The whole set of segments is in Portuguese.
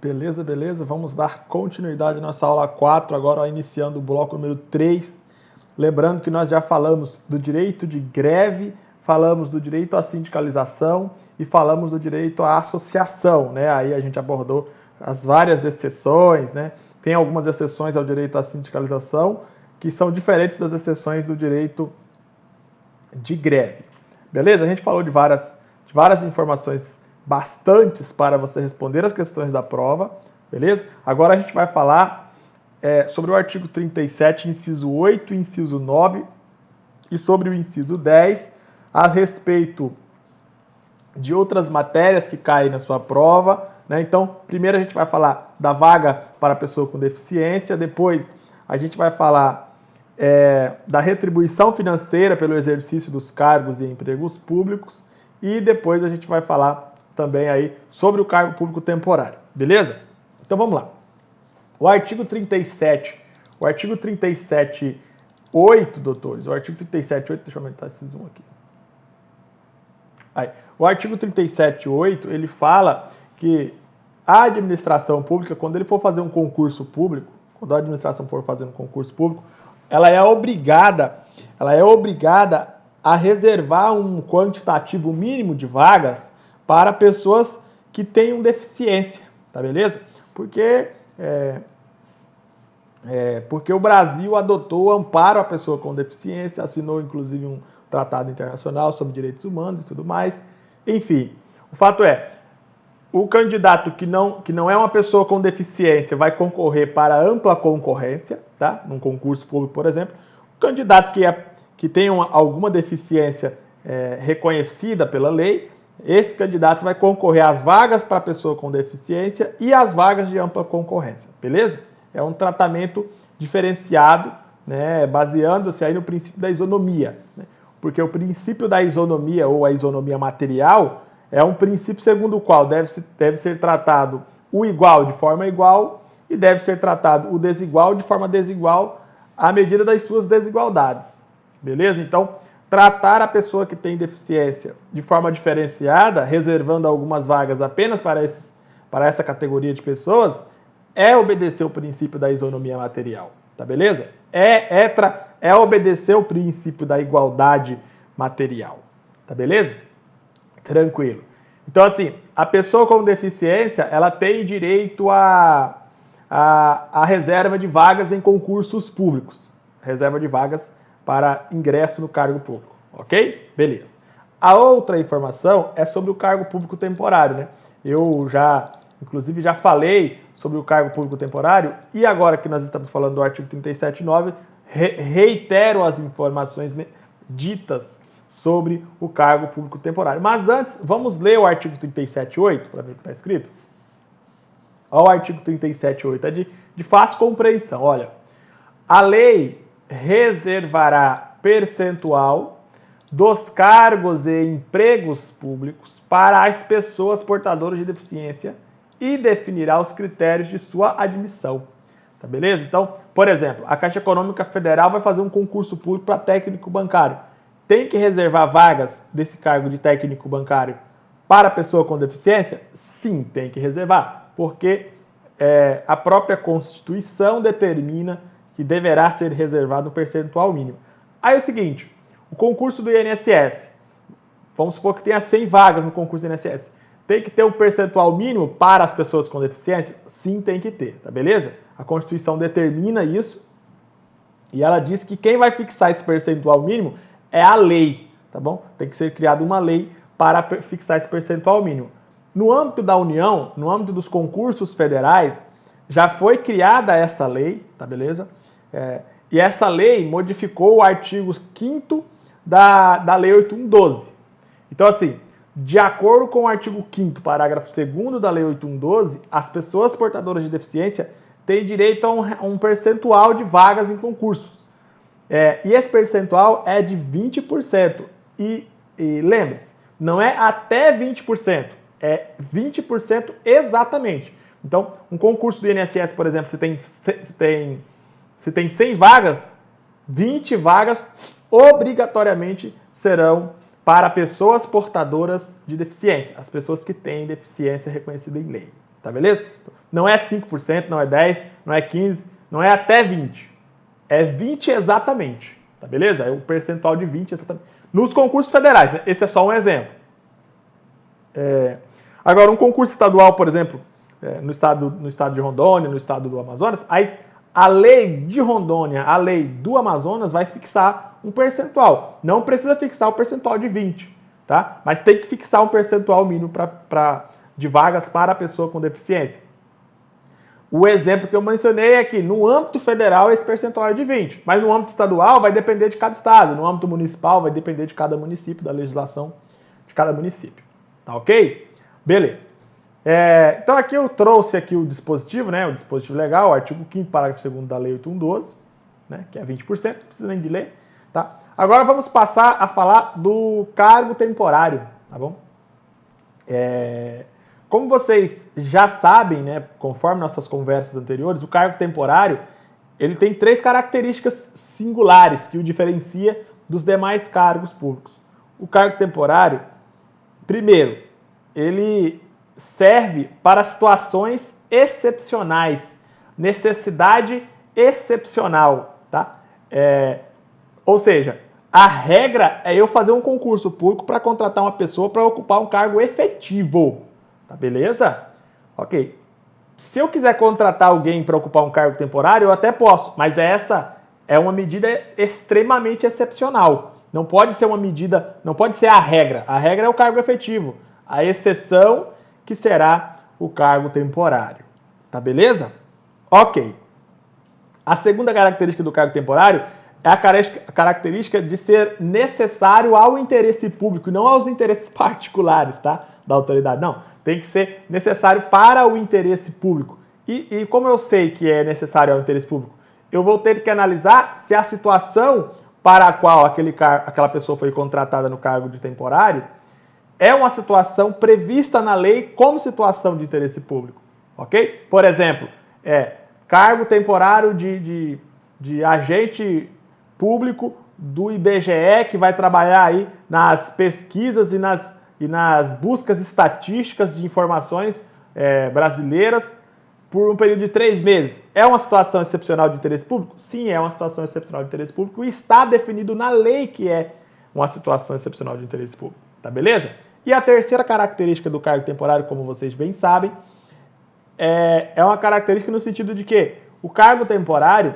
Beleza, beleza. Vamos dar continuidade à nossa aula 4, agora iniciando o bloco número 3. Lembrando que nós já falamos do direito de greve, falamos do direito à sindicalização e falamos do direito à associação, né? Aí a gente abordou as várias exceções, né? Tem algumas exceções ao direito à sindicalização que são diferentes das exceções do direito de greve. Beleza? A gente falou de várias informações bastantes para você responder as questões da prova, beleza? Agora a gente vai falar sobre o artigo 37, inciso 8, inciso 9 e sobre o inciso 10 a respeito de outras matérias que caem na sua prova, né? Então, primeiro a gente vai falar da vaga para pessoa com deficiência, depois a gente vai falar da retribuição financeira pelo exercício dos cargos e empregos públicos e depois a gente vai falar também aí sobre o cargo público temporário, beleza? Então vamos lá. O artigo 37.8, doutores, o artigo 37.8, deixa eu aumentar esse zoom aqui. Aí, o artigo 37.8, ele fala que a administração pública, quando ele for fazer um concurso público, quando a administração for fazer um concurso público, ela é obrigada a reservar um quantitativo mínimo de vagas para pessoas que tenham deficiência, tá beleza? Porque o Brasil adotou o amparo à pessoa com deficiência, assinou inclusive um tratado internacional sobre direitos humanos e tudo mais. Enfim, o fato é, o candidato que não é uma pessoa com deficiência vai concorrer para ampla concorrência, tá? Num concurso público, por exemplo. O candidato que tem alguma deficiência reconhecida pela lei, esse candidato vai concorrer às vagas para pessoa com deficiência e às vagas de ampla concorrência, beleza? É um tratamento diferenciado, né, baseando-se aí no princípio da isonomia, né? Porque o princípio da isonomia ou a isonomia material é um princípio segundo o qual deve ser tratado o igual de forma igual e deve ser tratado o desigual de forma desigual à medida das suas desigualdades. Beleza? Então, tratar a pessoa que tem deficiência de forma diferenciada, reservando algumas vagas apenas para essa categoria de pessoas, é obedecer o princípio da isonomia material. Tá beleza? É obedecer o princípio da igualdade material. Tá beleza? Tranquilo. Então, assim, a pessoa com deficiência, ela tem direito a reserva de vagas em concursos públicos. Reserva de vagas para ingresso no cargo público, ok? Beleza. A outra informação é sobre o cargo público temporário, né? Eu inclusive, já falei sobre o cargo público temporário e agora que nós estamos falando do artigo 37.9, reitero as informações ditas sobre o cargo público temporário. Mas antes, vamos ler o artigo 37.8 para ver o que está escrito? Olha o artigo 37.8, é de fácil compreensão. Olha, a lei reservará percentual dos cargos e empregos públicos para as pessoas portadoras de deficiência e definirá os critérios de sua admissão. Tá beleza? Então, por exemplo, a Caixa Econômica Federal vai fazer um concurso público para técnico bancário. Tem que reservar vagas desse cargo de técnico bancário para pessoa com deficiência? Sim, tem que reservar, porque a própria Constituição determina que deverá ser reservado um percentual mínimo. Aí é o seguinte, o concurso do INSS, vamos supor que tenha 100 vagas no concurso do INSS, tem que ter um percentual mínimo para as pessoas com deficiência? Sim, tem que ter, tá beleza? A Constituição determina isso e ela diz que quem vai fixar esse percentual mínimo é a lei, tá bom? Tem que ser criada uma lei para fixar esse percentual mínimo. No âmbito da União, no âmbito dos concursos federais, já foi criada essa lei, tá beleza? E essa lei modificou o artigo 5º da Lei 8112. Então, assim, de acordo com o artigo 5º, parágrafo 2º da Lei 8112, as pessoas portadoras de deficiência têm direito a um percentual de vagas em concursos. E esse percentual é de 20%. E lembre-se, não é até 20%, é 20% exatamente. Então, um concurso do INSS, por exemplo, se tem 100 vagas, 20 vagas obrigatoriamente serão para pessoas portadoras de deficiência, as pessoas que têm deficiência reconhecida em lei. tá beleza? Não é 5%, não é 10%, não é 15%, não é até 20%. É 20% exatamente, tá beleza? É o percentual de 20% exatamente. Nos concursos federais, né? Esse é só um exemplo. Agora, um concurso estadual, por exemplo, no estado de Rondônia, no estado do Amazonas, aí a lei de Rondônia, a lei do Amazonas vai fixar um percentual. Não precisa fixar o percentual de 20%, tá? Mas tem que fixar um percentual mínimo de vagas para a pessoa com deficiência. O exemplo que eu mencionei é que no âmbito federal esse percentual é de 20%, mas no âmbito estadual vai depender de cada estado, no âmbito municipal vai depender de cada município, da legislação de cada município. Tá ok? Beleza. Então aqui eu trouxe aqui o dispositivo, né? O dispositivo legal, o artigo 5º, parágrafo 2º da Lei 812, né? Que é 20%, não precisa nem de ler, tá? Agora vamos passar a falar do cargo temporário, tá bom? Como vocês já sabem, né, conforme nossas conversas anteriores, o cargo temporário ele tem 3 características singulares que o diferencia dos demais cargos públicos. O cargo temporário, primeiro, ele serve para situações excepcionais, necessidade excepcional, tá? Ou seja, a regra é eu fazer um concurso público para contratar uma pessoa para ocupar um cargo efetivo, tá beleza? Ok. Se eu quiser contratar alguém para ocupar um cargo temporário, eu até posso, mas essa é uma medida extremamente excepcional. Não pode ser uma medida, não pode ser a regra. A regra é o cargo efetivo. A exceção que será o cargo temporário. Tá beleza? Ok. A segunda característica do cargo temporário é a característica de ser necessário ao interesse público, não aos interesses particulares, tá? Da autoridade. Não, tem que ser necessário para o interesse público. E como eu sei que é necessário ao interesse público, eu vou ter que analisar se a situação para a qual aquela pessoa foi contratada no cargo de temporário é uma situação prevista na lei como situação de interesse público, ok? Por exemplo, cargo temporário de agente público do IBGE que vai trabalhar aí nas pesquisas e nas buscas estatísticas de informações brasileiras por um período de 3 meses. É uma situação excepcional de interesse público? Sim, é uma situação excepcional de interesse público e está definido na lei que é uma situação excepcional de interesse público. Tá beleza? E a terceira característica do cargo temporário, como vocês bem sabem, é uma característica no sentido de que o cargo temporário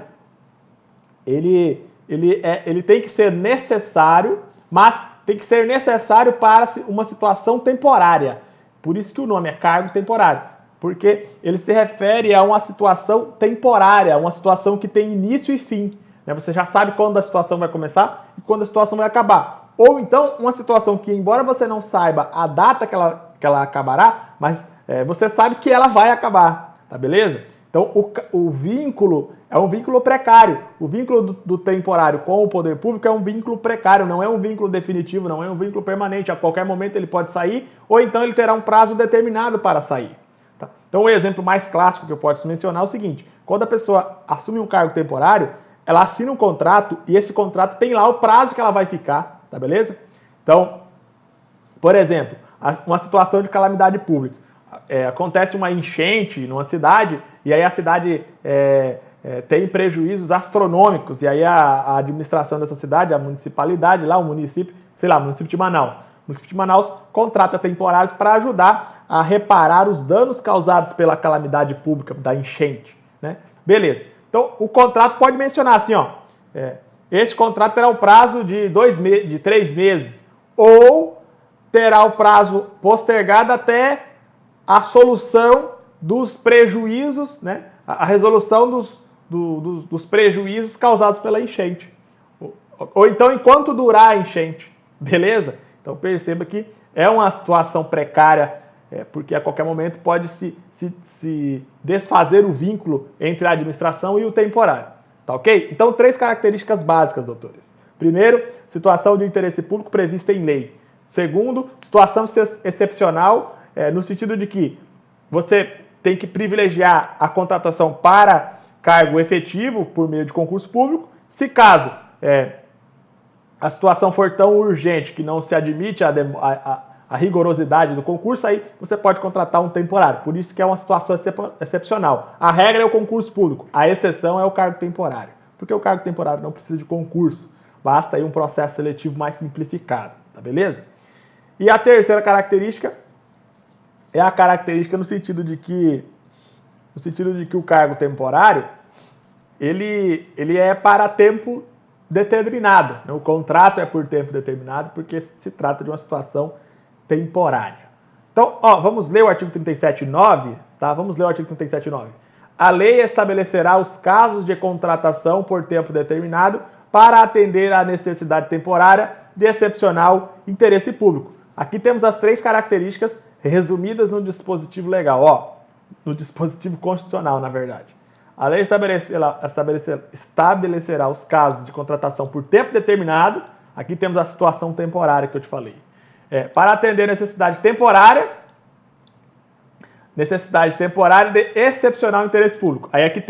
ele tem que ser necessário, mas tem que ser necessário para uma situação temporária. Por isso que o nome é cargo temporário, porque ele se refere a uma situação temporária, uma situação que tem início e fim. Você já sabe quando a situação vai começar e quando a situação vai acabar. Ou então, uma situação que, embora você não saiba a data que ela acabará, mas você sabe que ela vai acabar, tá beleza? Então, o vínculo é um vínculo precário. O vínculo do temporário com o poder público é um vínculo precário, não é um vínculo definitivo, não é um vínculo permanente. A qualquer momento ele pode sair, ou então ele terá um prazo determinado para sair. Tá? Então, o exemplo mais clássico que eu posso mencionar é o seguinte: quando a pessoa assume um cargo temporário, ela assina um contrato e esse contrato tem lá o prazo que ela vai ficar, tá beleza? Então, por exemplo, uma situação de calamidade pública. Acontece uma enchente numa cidade e aí a cidade tem prejuízos astronômicos e aí a administração dessa cidade, a municipalidade lá, o município, sei lá, o município de Manaus. O município de Manaus contrata temporários para ajudar a reparar os danos causados pela calamidade pública da enchente, né? Beleza. Então, o contrato pode mencionar assim, ó, esse contrato terá o prazo de 3 meses, ou terá o prazo postergado até a solução dos prejuízos, né? A resolução dos prejuízos causados pela enchente. Ou então, enquanto durar a enchente, beleza? Então, perceba que é uma situação precária, porque a qualquer momento pode se desfazer o vínculo entre a administração e o temporário. Tá ok? Então, 3 características básicas, doutores. Primeiro, situação de interesse público prevista em lei. Segundo, situação excepcional, no sentido de que você tem que privilegiar a contratação para cargo efetivo por meio de concurso público. Se caso a situação for tão urgente que não se admite a rigorosidade do concurso, aí você pode contratar um temporário. Por isso que é uma situação excepcional. A regra é o concurso público, a exceção é o cargo temporário. Porque o cargo temporário não precisa de concurso, basta aí um processo seletivo mais simplificado, tá beleza? E a terceira característica é a característica no sentido de que o cargo temporário ele é para tempo determinado. O contrato é por tempo determinado porque se trata de uma situação temporária. Então, vamos ler o artigo 37.9, tá? Vamos ler o artigo 37.9. A lei estabelecerá os casos de contratação por tempo determinado para atender à necessidade temporária de excepcional interesse público. Aqui temos as 3 características resumidas no dispositivo legal, no dispositivo constitucional, na verdade. A lei estabelecerá os casos de contratação por tempo determinado. Aqui temos a situação temporária que eu te falei. Para atender necessidade temporária de excepcional interesse público. Aí aqui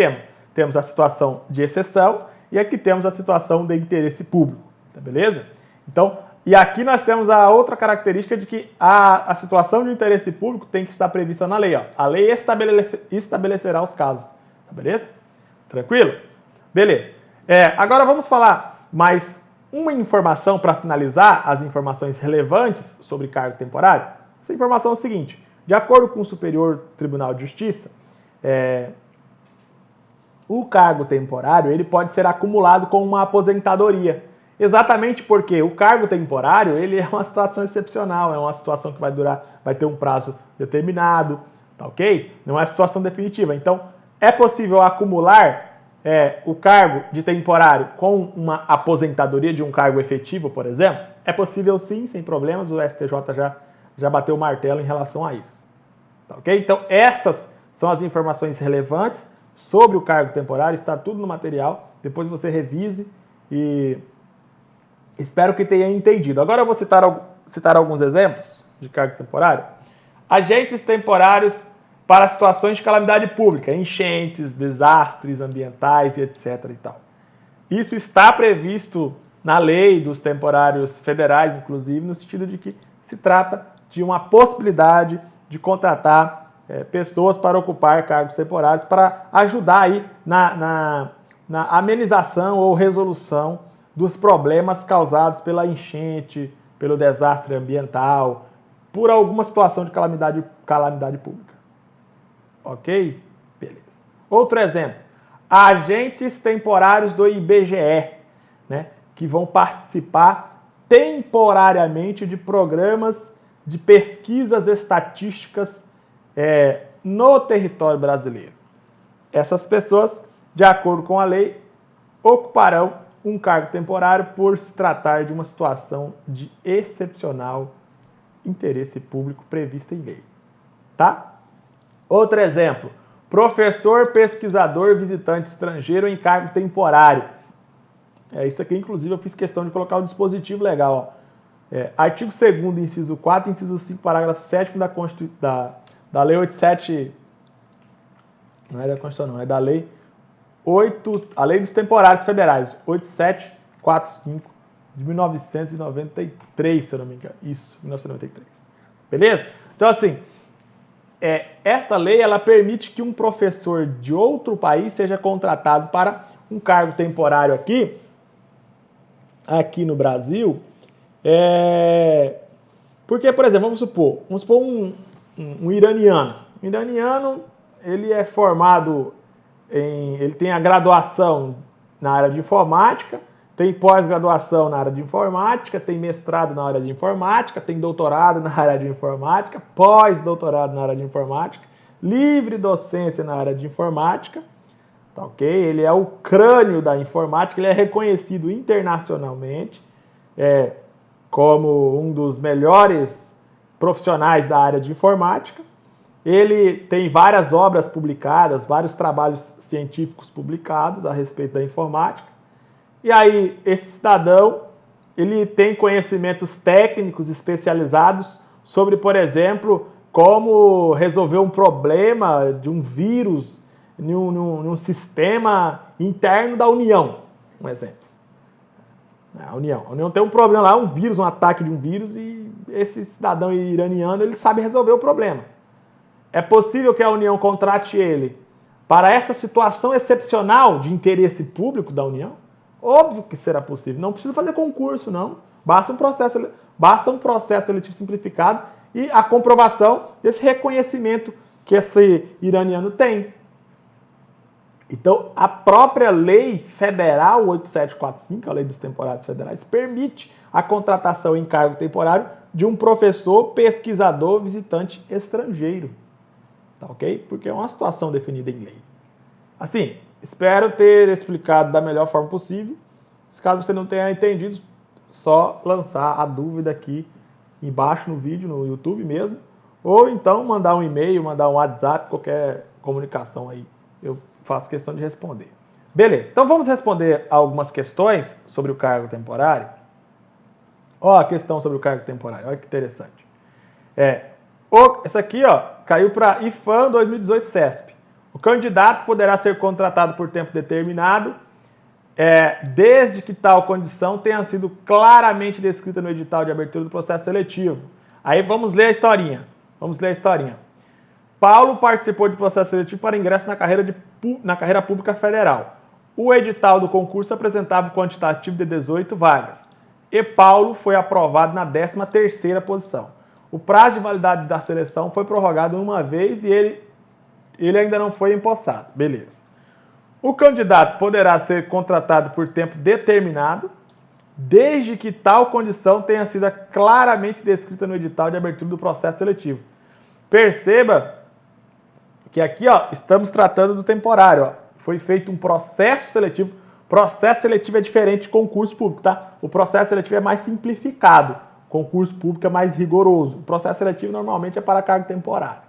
temos a situação de exceção e aqui temos a situação de interesse público. Tá beleza? Então, e aqui nós temos a outra característica de que a situação de interesse público tem que estar prevista na lei. A lei estabelecerá os casos. Tá beleza? Tranquilo? Beleza. Agora vamos falar mais uma informação para finalizar as informações relevantes sobre cargo temporário. Essa informação é o seguinte: de acordo com o Superior Tribunal de Justiça, o cargo temporário ele pode ser acumulado com uma aposentadoria. Exatamente porque o cargo temporário ele é uma situação excepcional, é uma situação que vai ter um prazo determinado, tá ok? Não é uma situação definitiva. Então, é possível acumular o cargo de temporário com uma aposentadoria de um cargo efetivo, por exemplo? É possível sim, sem problemas, o STJ já bateu o martelo em relação a isso. Tá ok? Então, essas são as informações relevantes sobre o cargo temporário, está tudo no material, depois você revise e espero que tenha entendido. Agora eu vou citar alguns exemplos de cargo temporário. Agentes temporários para situações de calamidade pública, enchentes, desastres ambientais e etc. e tal. Isso está previsto na lei dos temporários federais, inclusive, no sentido de que se trata de uma possibilidade de contratar pessoas para ocupar cargos temporários para ajudar aí na amenização ou resolução dos problemas causados pela enchente, pelo desastre ambiental, por alguma situação de calamidade pública. Ok? Beleza. Outro exemplo. Agentes temporários do IBGE, né, que vão participar temporariamente de programas de pesquisas estatísticas no território brasileiro. Essas pessoas, de acordo com a lei, ocuparão um cargo temporário por se tratar de uma situação de excepcional interesse público prevista em lei. Tá? Outro exemplo. Professor, pesquisador, visitante estrangeiro em cargo temporário. Isso aqui, inclusive, eu fiz questão de colocar o dispositivo legal. Artigo 2º, inciso 4, inciso 5, parágrafo 7º da Lei 87... Não é da Constituição, não. É da Lei 8... A Lei dos Temporários Federais, 8745, de 1993, se eu não me engano. Isso, 1993. Beleza? Então, assim... esta lei ela permite que um professor de outro país seja contratado para um cargo temporário aqui no Brasil. Porque, por exemplo, vamos supor um iraniano. O iraniano ele é formado ele tem a graduação na área de informática, tem pós-graduação na área de informática, tem mestrado na área de informática, tem doutorado na área de informática, pós-doutorado na área de informática, livre docência na área de informática, tá ok? Ele é o crânio da informática, ele é reconhecido internacionalmente como um dos melhores profissionais da área de informática. Ele tem várias obras publicadas, vários trabalhos científicos publicados a respeito da informática. E aí, esse cidadão, ele tem conhecimentos técnicos especializados sobre, por exemplo, como resolver um problema de um vírus num sistema interno da União, um exemplo. A União tem um problema lá, um vírus, um ataque de um vírus, e esse cidadão iraniano ele sabe resolver o problema. É possível que a União contrate ele para essa situação excepcional de interesse público da União? Óbvio que será possível. Não precisa fazer concurso, não. Basta um processo seletivo simplificado e a comprovação desse reconhecimento que esse iraniano tem. Então, a própria lei federal 8745, a lei dos temporários federais, permite a contratação em cargo temporário de um professor, pesquisador, visitante estrangeiro. Tá ok? Porque é uma situação definida em lei. Assim, espero ter explicado da melhor forma possível. Se caso você não tenha entendido, só lançar a dúvida aqui embaixo no vídeo, no YouTube mesmo. Ou então mandar um e-mail, mandar um WhatsApp, qualquer comunicação aí. Eu faço questão de responder. Beleza, então vamos responder algumas questões sobre o cargo temporário. Ó, a questão sobre o cargo temporário, olha que interessante. Essa aqui, ó, caiu para IFAM 2018 CESP. O candidato poderá ser contratado por tempo determinado, desde que tal condição tenha sido claramente descrita no edital de abertura do processo seletivo. Aí vamos ler a historinha. Paulo participou de processo seletivo para ingresso na carreira pública federal. O edital do concurso apresentava o quantitativo de 18 vagas. E Paulo foi aprovado na 13ª posição. O prazo de validade da seleção foi prorrogado uma vez e ele ainda não foi empossado. Beleza. O candidato poderá ser contratado por tempo determinado, desde que tal condição tenha sido claramente descrita no edital de abertura do processo seletivo. Perceba que aqui, ó, estamos tratando do temporário. Ó. Foi feito um processo seletivo. Processo seletivo é diferente de concurso público, tá? O processo seletivo é mais simplificado. Concurso público é mais rigoroso. O processo seletivo normalmente é para cargo temporário.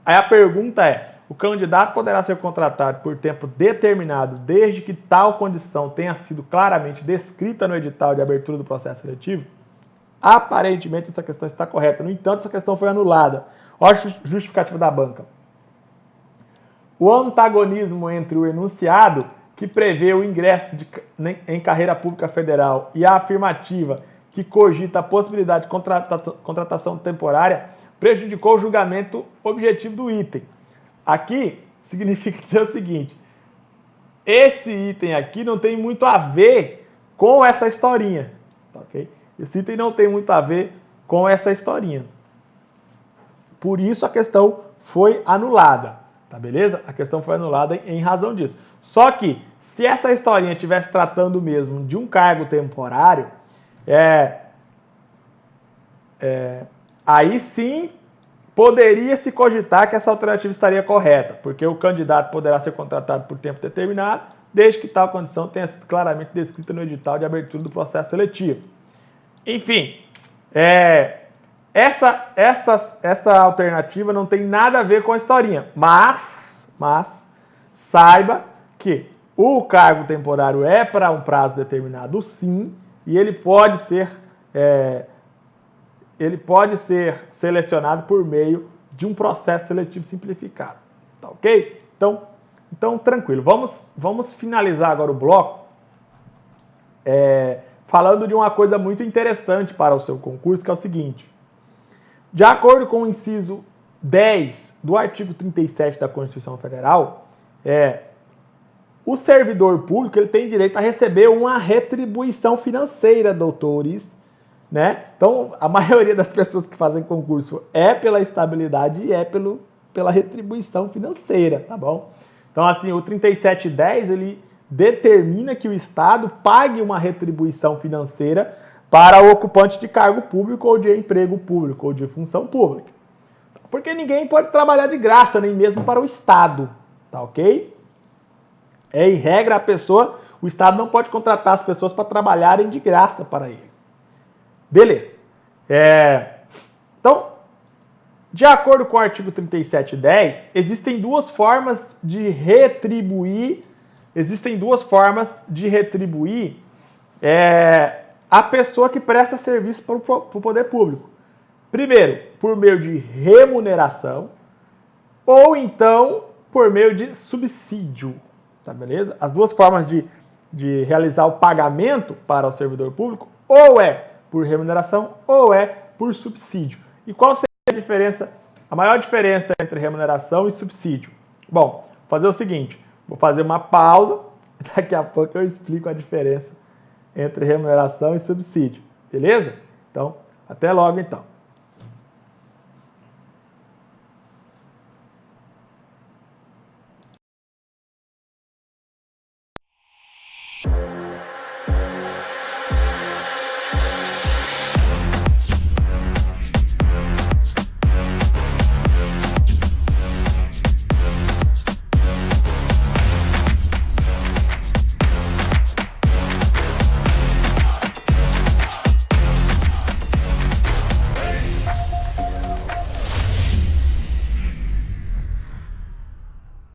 Aí a pergunta é: o candidato poderá ser contratado por tempo determinado desde que tal condição tenha sido claramente descrita no edital de abertura do processo seletivo? Aparentemente essa questão está correta. No entanto, essa questão foi anulada. Olha a justificativa da banca. O antagonismo entre o enunciado, que prevê o ingresso em carreira pública federal, e a afirmativa, que cogita a possibilidade de contratação temporária, prejudicou o julgamento objetivo do item. Aqui significa dizer o seguinte: esse item aqui não tem muito a ver com essa historinha, ok? Esse item não tem muito a ver com essa historinha. Por isso a questão foi anulada, tá beleza? A questão foi anulada em razão disso. Só que, se essa historinha estivesse tratando mesmo de um cargo temporário, aí sim poderia se cogitar que essa alternativa estaria correta, porque o candidato poderá ser contratado por tempo determinado, desde que tal condição tenha sido claramente descrita no edital de abertura do processo seletivo. Enfim, essa alternativa não tem nada a ver com a historinha, mas saiba que o cargo temporário é para um prazo determinado, sim, e ele pode ser selecionado por meio de um processo seletivo simplificado, tá ok? Então tranquilo. Vamos finalizar agora o bloco falando de uma coisa muito interessante para o seu concurso, que é o seguinte: de acordo com o inciso 10 do artigo 37 da Constituição Federal, o servidor público ele tem direito a receber uma retribuição financeira, doutores, né? Então, a maioria das pessoas que fazem concurso é pela estabilidade e pela retribuição financeira, tá bom? Então, assim, o 3710, ele determina que o Estado pague uma retribuição financeira para o ocupante de cargo público ou de emprego público ou de função pública. Porque ninguém pode trabalhar de graça, nem mesmo para o Estado, tá ok? Em regra, o Estado não pode contratar as pessoas para trabalharem de graça para ele. Beleza. Então, de acordo com o artigo 3710, existem duas formas de retribuir a pessoa que presta serviço para o poder público. Primeiro, por meio de remuneração, ou então por meio de subsídio, tá beleza? As duas formas de realizar o pagamento para o servidor público ou é por remuneração ou é por subsídio. E qual seria a diferença, a maior diferença entre remuneração e subsídio? Bom, vou fazer o seguinte, vou fazer uma pausa, daqui a pouco eu explico a diferença entre remuneração e subsídio, beleza? Então, até logo então.